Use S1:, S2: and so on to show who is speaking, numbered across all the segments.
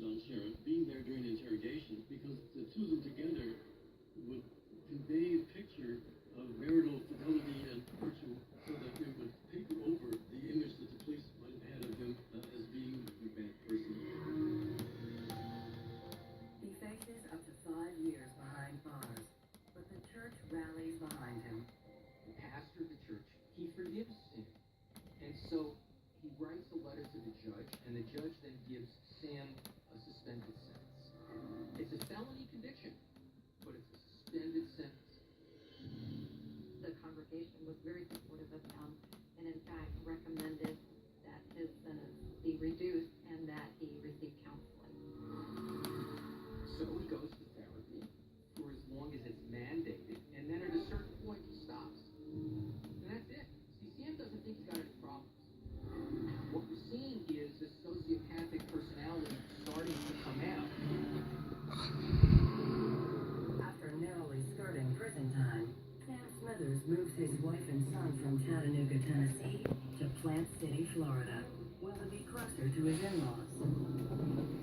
S1: on Sharon being there during the interrogation because the two of them together would convey a picture of marital fidelity and virtue so that it would paper over the image that the police might have had of him as being a bad person.
S2: He faces up to 5 years behind bars, but the church rallies behind him.
S3: The pastor of the church, he forgives sin. And so he writes a letter to the judge, and the judge then gives Sam a suspended sentence. It's a felony conviction, but it's a suspended sentence.
S4: The congregation was very supportive of him, and in fact recommended that his sentence be reduced and that he receive counseling.
S3: So he goes to therapy for as long as it's mandated, and then at a certain point he stops. And that's it. See, Sam doesn't think he's got any problems. What we're seeing is a sociopathic personality starting to come out.
S2: After narrowly skirting prison time, Sam Smithers moves his wife and son from Chattanooga, Tennessee to Plant City, Florida, where he'll be closer to his in-laws.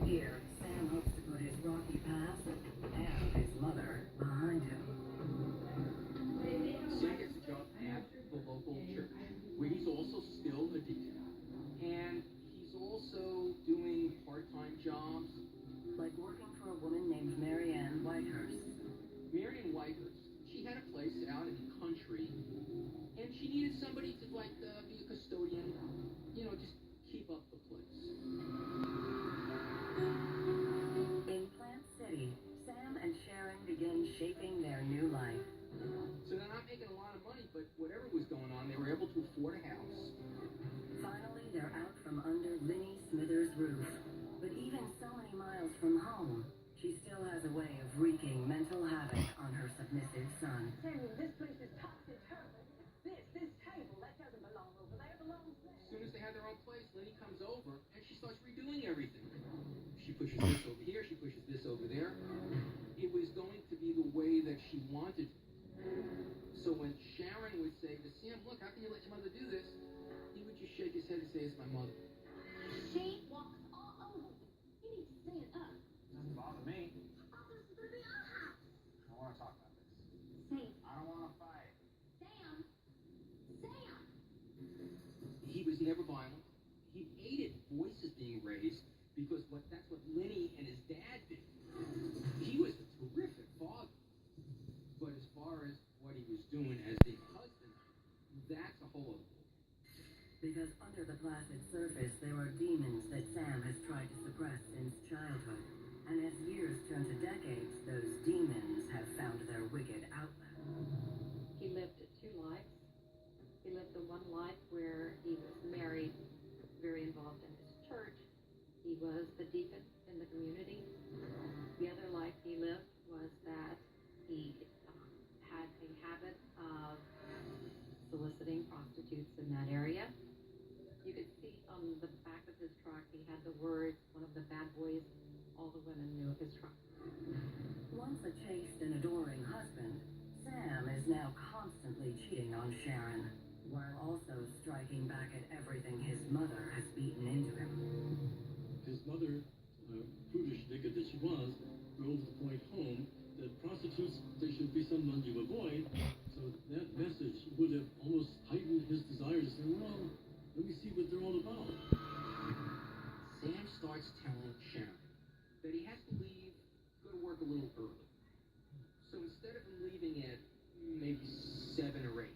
S2: Here, Sam hopes to put his rocky past and his mother behind him.
S3: Sam gets a job at the local church, where he's also still a deacon. And he's also doing part-time jobs.
S2: Like working for a woman named Marianne Whitehurst.
S3: Marianne Whitehurst, she had a place out in the country, and she needed somebody to, be a custodian, just keep up the place.
S2: In Plant City, Sam and Sharon begin shaping their new life.
S3: So they're not making a lot of money, but whatever was going on, they were able to afford a house.
S2: Finally, they're out from under Linny Smithers' roof. But even so many miles from home, she still has a way of wreaking mental havoc on her submissive son.
S5: Samuel, this place is topsy-turvy. This table, that doesn't belong over there, it belongs there.
S3: As soon as they have their own place, Lenny comes over, and she starts redoing everything. She pushes this over here, she pushes this over there. It was going to be the way that she wanted. So when Sharon would say to Sam, look, how can you let your mother do this? He would just shake his head and say, it's my mother.
S5: She walks all over you. You need to stand up.
S6: Doesn't bother me.
S5: I thought this was going to be our house.
S6: I don't want to talk about this.
S5: Sam.
S6: I don't want to fight.
S5: Sam. Sam.
S3: He was never violent. He hated voices being raised because that's what Lenny and his dad did. He was a terrific father. But as far as what he was doing as a husband, that's a whole other thing.
S2: Because under the placid surface, there are demons that Sam has tried to suppress since childhood. And as years turn to decades, those demons have found their wicked outlet.
S4: He lived two lives. He lived the one life where he was married, very involved in his church. He was the deacon in the community. The other life he lived was that he had a habit of soliciting prostitutes in that area. You could see on the back of his truck, he had the words, one of the bad boys. All the women knew of his truck.
S2: Once a chaste and adoring husband, Sam is now constantly cheating on Sharon, while also striking back at everything his mother has beaten into him.
S1: His mother, prudish bigot that she was, drove the point home that prostitutes, they should be someone you avoid. So that message would have almost heightened his desire to say, well, let me see what they're all about.
S3: Sam starts telling Sharon that he has to leave, go to work a little early. So instead of him leaving at maybe 7 or 8,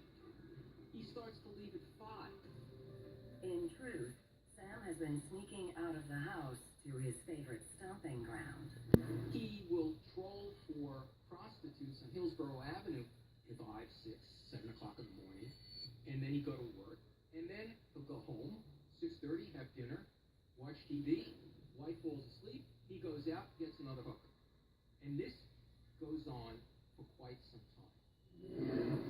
S3: he starts to leave at 5.
S2: In truth, Sam has been sneaking out of the house to his favorite stomping ground.
S3: He will troll for prostitutes on Hillsborough Avenue at 5, 6, 7 o'clock in the morning, and then he'd go to work, and then he'll go home, 6:30, have dinner, watch TV, wife falls asleep, he goes out, gets another hooker. And this goes on for quite some time.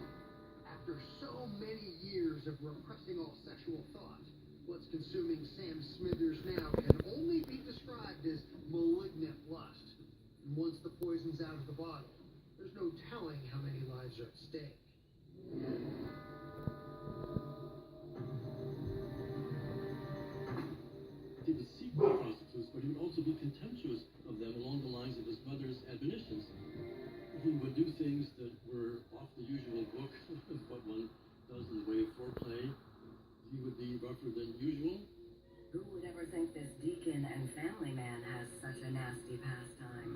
S7: After so many years of repressing all sexual thought, what's consuming Sam Smithers now can only be described as malignant lust. And once the poison's out of the bottle, there's no telling how many lives are at stake.
S1: He was secret prostitutes, but he would also be contemptuous of them along the lines of his mother's admonitions. He would do things that were off the usual book, what one does in the way of foreplay. He would be rougher than usual.
S2: Who would ever think this deacon and family man has such a nasty pastime?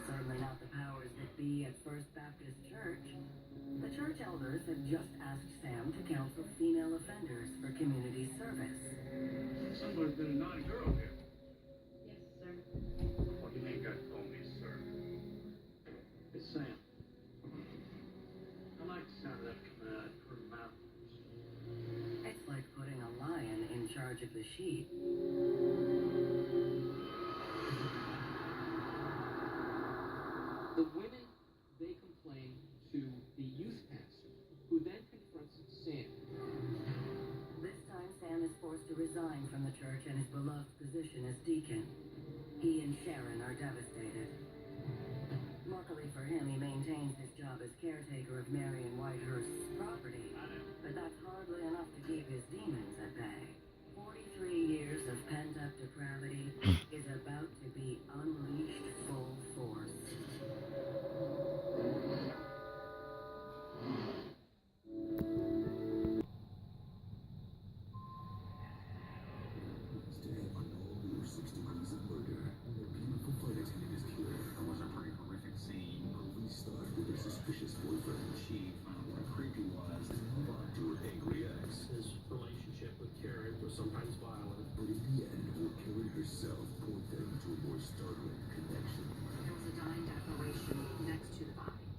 S2: Certainly not the powers that be at First Baptist Church. The church elders have just asked Sam to count for female offenders for community service.
S8: Someone's been a naughty girl here.
S4: Yes, sir.
S8: What do you mean, God told me, sir?
S1: It's Sam.
S8: I like the sound of that coming out of her mouth.
S2: It's like putting a lion in charge of the sheep.
S3: The women, they complain to the youth pastor, who then confronts Sam.
S2: This time, Sam is forced to resign from the church and his beloved position as deacon. He and Sharon are devastated. Luckily for him, he maintains his job as caretaker of Marion Whitehurst's property, but that's hardly enough to keep his demons at bay. 43 years of pent-up depravity is about to be unleashed full force.
S9: Today on All Over 6 Degrees of Murder, a beautiful flight attendant is killed.
S6: It was a pretty horrific scene.
S9: Movie stars with her suspicious boyfriend. She found what creepy was to move on to her angry ex.
S1: His relationship with Karen was sometimes violent.
S9: But in the end, will Karen herself point them to a more startling connection?
S5: There was a dying declaration next to the body.